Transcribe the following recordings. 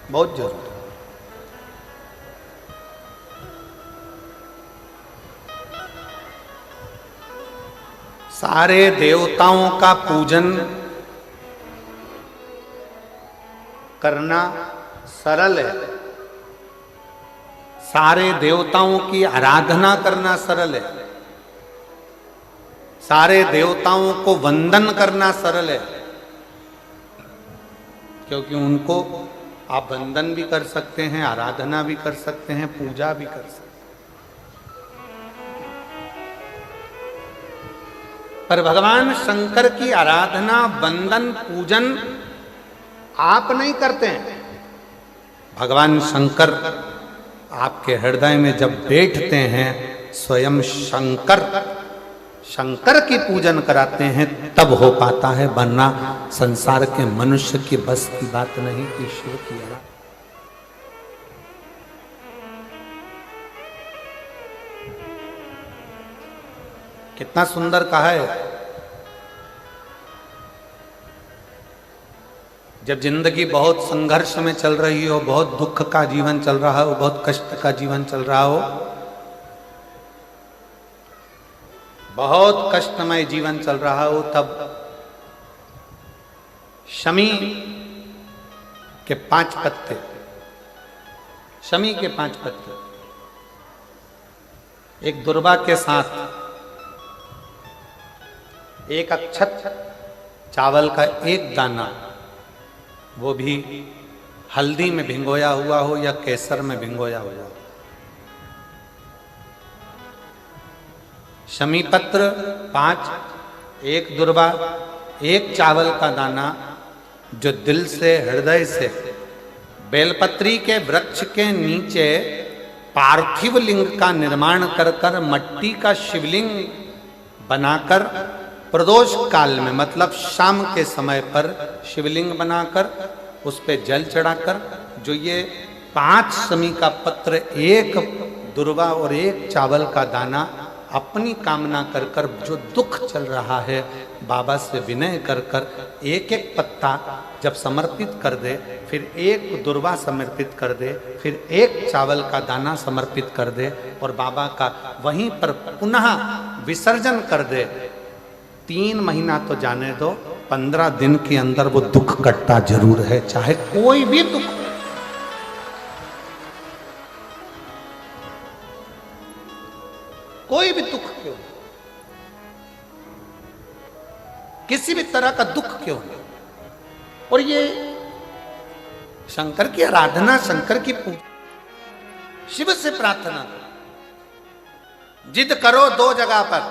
बहुत जरूरी। सारे देवताओं का पूजन करना सरल है, सारे देवताओं की आराधना करना सरल है, सारे देवताओं को वंदन करना सरल है, क्योंकि उनको आप वंदन भी कर सकते हैं, आराधना भी कर सकते हैं, पूजा भी कर सकते हैं। पर भगवान शंकर की आराधना, वंदन, पूजन आप नहीं करते हैं। भगवान शंकर आपके हृदय में जब बैठते हैं, स्वयं शंकर शंकर की पूजन कराते हैं, तब हो पाता है, वरना संसार के मनुष्य की बस की बात नहीं कि शिव की आराधना। कितना सुंदर कहा है। जब जिंदगी बहुत संघर्ष में चल रही हो, बहुत दुख का जीवन चल रहा हो, बहुत कष्ट का जीवन चल रहा हो, बहुत कष्टमय जीवन चल रहा हो, तब शमी के 5 पत्ते, शमी के 5 पत्ते, एक दुर्वा के साथ एक अक्षत चावल का एक दाना, वो भी हल्दी में भिंगोया हुआ हो या केसर में भिंगोया हुआ हो, शमी पत्र 5, एक दुर्वा, एक चावल का दाना, जो दिल से, हृदय से बेलपत्री के वृक्ष के नीचे पार्थिव लिंग का निर्माण कर कर, मट्टी का शिवलिंग बनाकर, प्रदोष काल में मतलब शाम के समय पर शिवलिंग बनाकर उस पे जल चढ़ाकर, जो ये 5 शमी का पत्र, एक दुर्वा और एक चावल का दाना, अपनी कामना कर कर, जो दुख चल रहा है, बाबा से विनय कर कर एक एक पत्ता जब समर्पित कर दे, फिर एक दुर्वा समर्पित कर दे, फिर एक चावल का दाना समर्पित कर दे, और बाबा का वहीं पर पुनः विसर्जन कर दे, 3 महीना तो जाने दो, 15 दिन के अंदर वो दुख कटता जरूर है, चाहे कोई भी दुख। कोई भी दुख क्यों, किसी भी तरह का दुख क्यों। और ये शंकर की आराधना, शंकर की पूजा, शिव से प्रार्थना करो। जिद करो 2 जगह पर।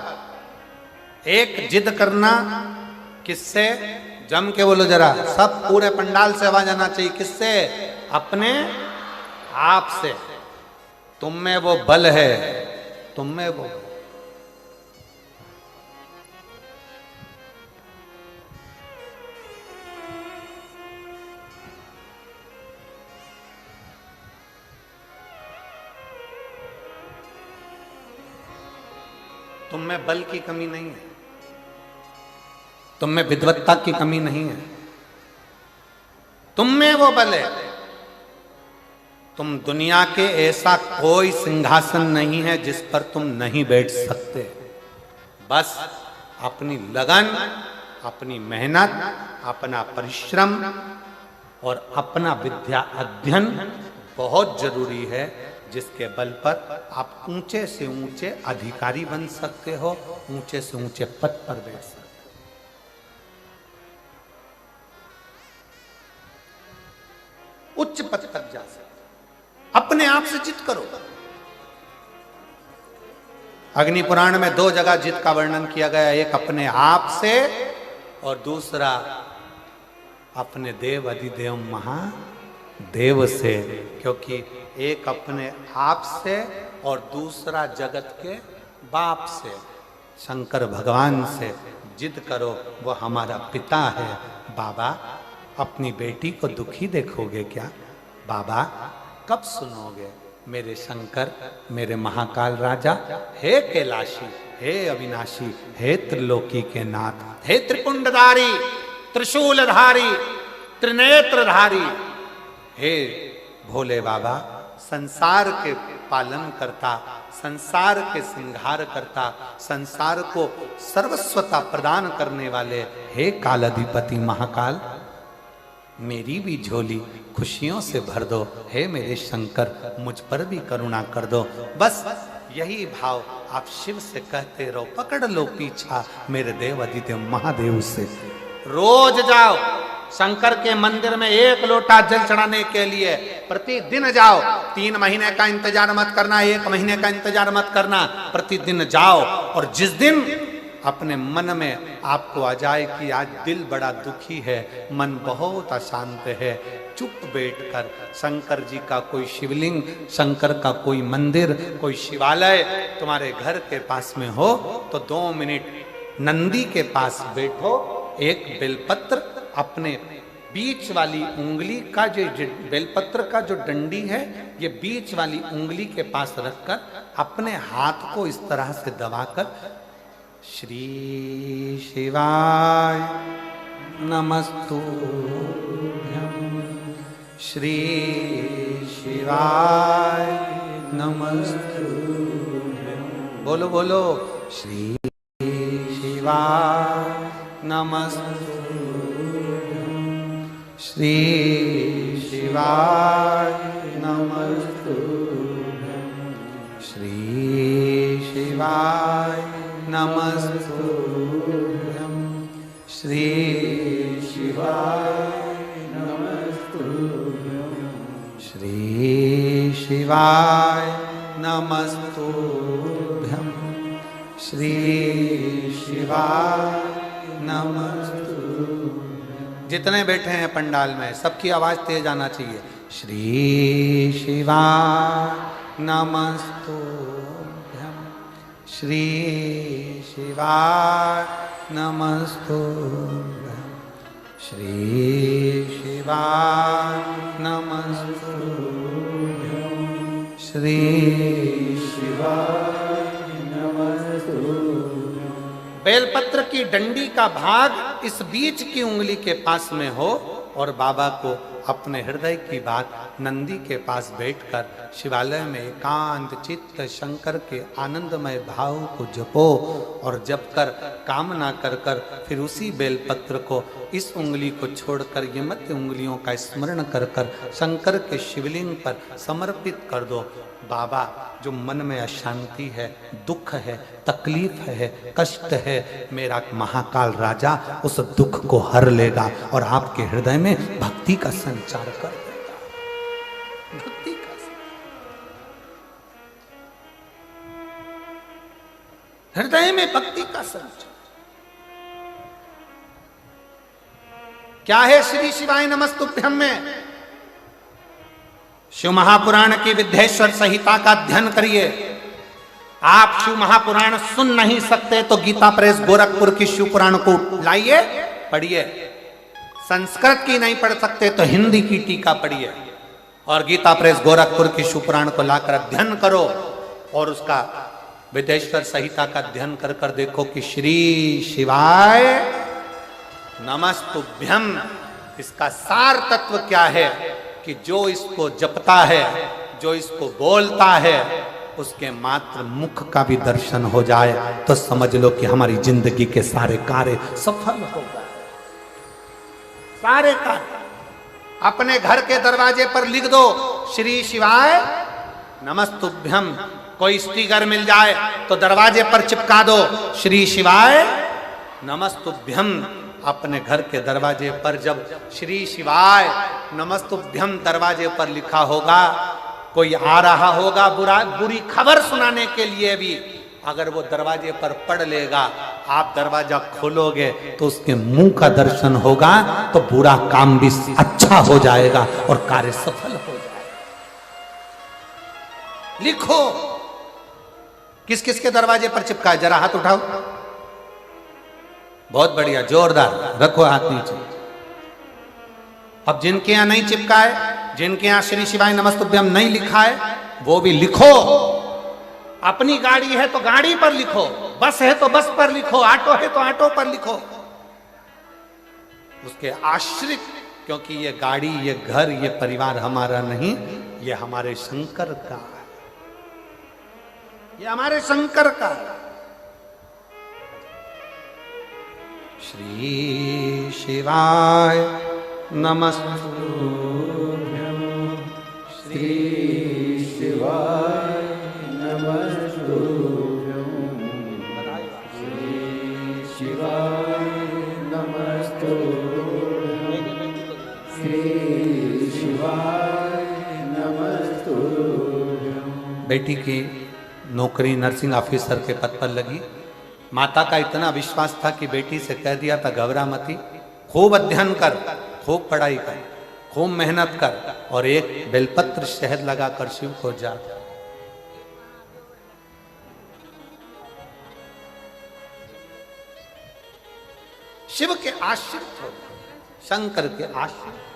एक जिद करना किससे, जम के बोलो जरा, सब पूरे पंडाल से आवाज आना चाहिए, किससे, अपने आप से। तुम में वो बल है, तुम में वो, तुम में बल की कमी नहीं है, तुम में विद्वत्ता की कमी नहीं है, तुम में वो बल है। तुम दुनिया के ऐसा कोई सिंहासन नहीं है जिस पर तुम नहीं बैठ सकते। बस अपनी लगन, अपनी मेहनत, अपना परिश्रम और अपना विद्या अध्ययन बहुत जरूरी है, जिसके बल पर आप ऊंचे से ऊंचे अधिकारी बन सकते हो, ऊंचे से ऊंचे पद पर बैठ सकते हो। उच्च पद तक जा सकते, अपने आप से जिद करो। अग्नि पुराण में 2 जगह जिद का वर्णन किया गया, एक अपने आप से और दूसरा अपने देव अधिदेव महादेव से। क्योंकि एक अपने आप से और दूसरा जगत के बाप से, शंकर भगवान से जिद करो, वो हमारा पिता है। बाबा, अपनी बेटी को दुखी देखोगे क्या? बाबा, कब सुनोगे? मेरे शंकर, मेरे महाकाल राजा, हे कैलाशी, हे अविनाशी, हे त्रिलोकी के नाथ, हे त्रिपुंडधारी, त्रिशूलधारी, त्रिनेत्रधारी, हे भोले बाबा, संसार के पालन करता, संसार के श्रृंगार करता, संसार को सर्वस्वता प्रदान करने वाले हे कालाधिपति महाकाल, मेरी भी झोली खुशियों से भर दो। हे मेरे शंकर, मुझ पर भी करुणा कर दो। बस यही भाव आप शिव से कहते रहो, पकड़ लो पीछा मेरे देव आदित्य महादेव से। रोज जाओ शंकर के मंदिर में 1 लोटा जल चढ़ाने के लिए, प्रतिदिन जाओ। 3 महीने का इंतजार मत करना, 1 महीने का इंतजार मत करना, प्रतिदिन जाओ। और जिस दिन अपने मन में आपको आ जाए कि आज दिल बड़ा दुखी है, मन बहुत अशांत है, चुप बैठकर शंकर जी का कोई शिवलिंग, शंकर का कोई मंदिर, कोई शिवालय तुम्हारे घर के पास में हो तो 2 मिनट नंदी के पास बैठो, एक बेलपत्र अपने बीच वाली उंगली का, जो बेलपत्र का जो डंडी है, ये बीच वाली उंगली के पास रखकर अपने हाथ को इस तरह से दबाकर श्री शिवाय नमस्तुभ्यं, श्री शिवाय नमस्तुभ्यं, बोलो बोलो, श्री शिवाय नमस्तुभ्यं, श्री शिवाय नमस्तुभ्यं, श्री शिवाय नमस्तुभ्यं, श्री शिवाय नमस्तुभ्यं, श्री शिवाय नमस्तुभ्यं, श्री शिवाय नमस्तुभ्यं। जितने बैठे हैं पंडाल में सबकी आवाज तेज आना चाहिए। श्री शिवाय नमस्तुभ्यं, श्री शिवाय नमस्तुभ्यं, श्री शिवाय नमस्तुभ्यं, श्री शिवाय नमस्तुभ्यं। बेलपत्र की डंडी का भाग इस बीच की उंगली के पास में हो और बाबा को अपने हृदय की बात नंदी के पास बैठकर शिवालय में एकांत चित्त शंकर के आनंदमय भाव को जपो और जप कर कामना कर कर फिर उसी बेलपत्र को इस उंगली को छोड़कर ये मध्य उंगलियों का स्मरण कर कर शंकर के शिवलिंग पर समर्पित कर दो। बाबा, जो मन में अशांति है, दुख है, तकलीफ है, कष्ट है, मेरा महाकाल राजा उस दुख को हर लेगा और आपके हृदय में भक्ति का संचार कर देगा। भक्ति का हृदय में भक्ति का संचार क्या है? श्री शिवाय नमस्तुभ्यं में शिव महापुराण की विद्येश्वर संहिता का अध्ययन करिए। आप शिव महापुराण सुन नहीं सकते तो गीता प्रेस गोरखपुर की शिव पुराण को लाइए, पढ़िए। संस्कृत की नहीं पढ़ सकते तो हिंदी की टीका पढ़िए और गीता प्रेस गोरखपुर की शिव पुराण को लाकर अध्ययन करो और उसका विद्येश्वर संहिता का अध्ययन कर कर देखो कि श्री शिवाय नमस्तुभ्यं इसका सार तत्व क्या है कि जो इसको जपता है, जो इसको बोलता है, उसके मात्र मुख का भी दर्शन हो जाए तो समझ लो कि हमारी जिंदगी के सारे कार्य सफल हो गए। सारे कार्य अपने घर के दरवाजे पर लिख दो श्री शिवाय नमस्तुभ्यं। कोई स्टिकर मिल जाए तो दरवाजे पर चिपका दो श्री शिवाय नमस्तुभ्यं। अपने घर के दरवाजे पर जब श्री शिवाय नमस्तुभ्यं दरवाजे पर लिखा होगा, कोई आ रहा होगा बुरी खबर सुनाने के लिए भी, अगर वो दरवाजे पर पढ़ लेगा, आप दरवाजा खोलोगे तो उसके मुंह का दर्शन होगा तो बुरा काम भी अच्छा हो जाएगा और कार्य सफल हो जाएगा। लिखो किस किस के दरवाजे पर चिपका है, जरा हाथ उठाओ। बहुत बढ़िया, जोरदार, रखो हाथ नीचे। अब जिनके यहां नहीं चिपका है, जिनके यहां श्री शिवाय नमस्तुभ्यं नहीं लिखा है, वो भी लिखो। अपनी गाड़ी है तो गाड़ी पर लिखो, बस है तो बस पर लिखो, ऑटो है तो ऑटो पर लिखो। उसके आश्रित क्योंकि ये गाड़ी, ये घर, ये परिवार हमारा नहीं, ये हमारे शंकर का है, ये हमारे शंकर का है। श्री शिवाय नमस्तुभ्यं, श्री शिवाय नमस्तुभ्यं, श्री शिवाय नमस्तुभ्यं, श्री शिवाय नमस्तुभ्यं। बेटी की नौकरी नर्सिंग ऑफिसर के पद पर लगी। माता का इतना विश्वास था कि बेटी से कह दिया था, घबरा मती, खूब अध्ययन कर, खूब पढ़ाई कर, खूब मेहनत कर और एक बेलपत्र शहद लगाकर शिव को जा। शिव के आश्रित हो, शंकर के आश्रित।